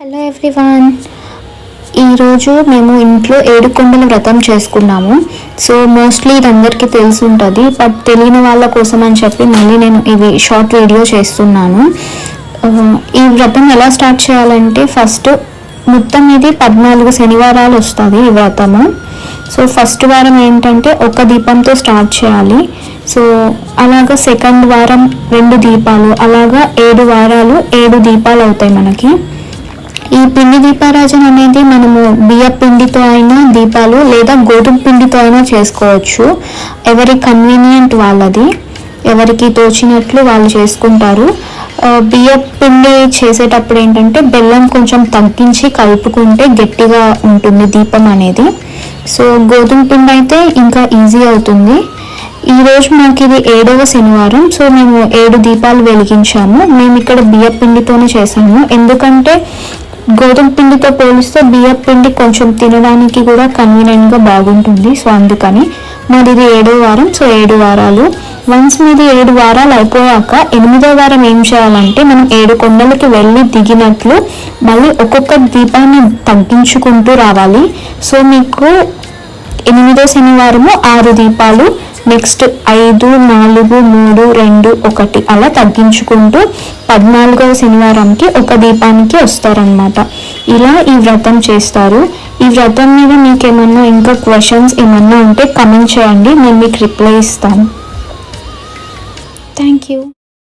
Hello everyone, ఈరోజు మేము ఇంట్లో ఏడుకొండల వ్రతం చేసుకున్నాము. సో మోస్ట్లీ ఇది అందరికీ తెలిసి ఉంటుంది, బట్ తెలియని వాళ్ళ కోసం అని చెప్పి మళ్ళీ నేను ఇవి షార్ట్ వీడియో చేస్తున్నాను. ఈ వ్రతం ఎలా స్టార్ట్ చేయాలంటే ఫస్ట్ మొత్తం ఇది 14 శనివారాలు వస్తుంది ఈ వ్రతము. సో ఫస్ట్ వారం ఏంటంటే ఒక దీపంతో స్టార్ట్ చేయాలి. సో అలాగా సెకండ్ వారం 2 దీపాలు, అలాగా 7 వారాలు 7 దీపాలు అవుతాయి మనకి. ఈ పిండి దీపారాజన అనేది మనము బియ్య పిండితో అయినా దీపాలు లేదా గోధుమ పిండితో అయినా చేసుకోవచ్చు. ఎవరి కన్వీనియంట్ వాళ్ళది, ఎవరికి తోచినట్లు వాళ్ళు చేసుకుంటారు. బియ్య పిండి చేసేటప్పుడు ఏంటంటే బెల్లం కొంచెం తగ్గించి కలుపుకుంటే గట్టిగా ఉంటుంది దీపం అనేది. సో గోధుమ పిండి అయితే ఇంకా ఈజీ అవుతుంది. ఈరోజు మాకు ఇది 7వ శనివారం. సో మేము 7 దీపాలు వెలిగించాము. మేము ఇక్కడ బియ్య పిండితోనే చేసాము, ఎందుకంటే గోధుమ పిండితో పోలిస్తే బియ్య పిండి కొంచెం తినడానికి కూడా కన్వీనియంట్గా బాగుంటుంది. సో అందుకని మాది ఇది 7వ వారం. సో 7 వారాలు. వన్స్ మీది 7 వారాలు అయిపోయాక 8వ వారం ఏం చేయాలంటే మనం 7 కొండలకి వెళ్ళి దిగినట్లు మళ్ళీ ఒక్కొక్క దీపాన్ని తగ్గించుకుంటూ రావాలి. సో మీకు 8వ శనివారము 6 దీపాలు, నెక్స్ట్ 5, 4, 3, 2, 1 అలా తగ్గించుకుంటూ 14వ శనివారంకి ఒక దీపానికి వస్తారనమాట. ఇలా ఈ వ్రతం చేస్తారు. ఈ వ్రతం మీద మీకు ఏమన్నా ఇంకా క్వశ్చన్స్ ఏమన్నా ఉంటే కమెంట్ చేయండి, నేను మీకు రిప్లై ఇస్తాను. Thank you.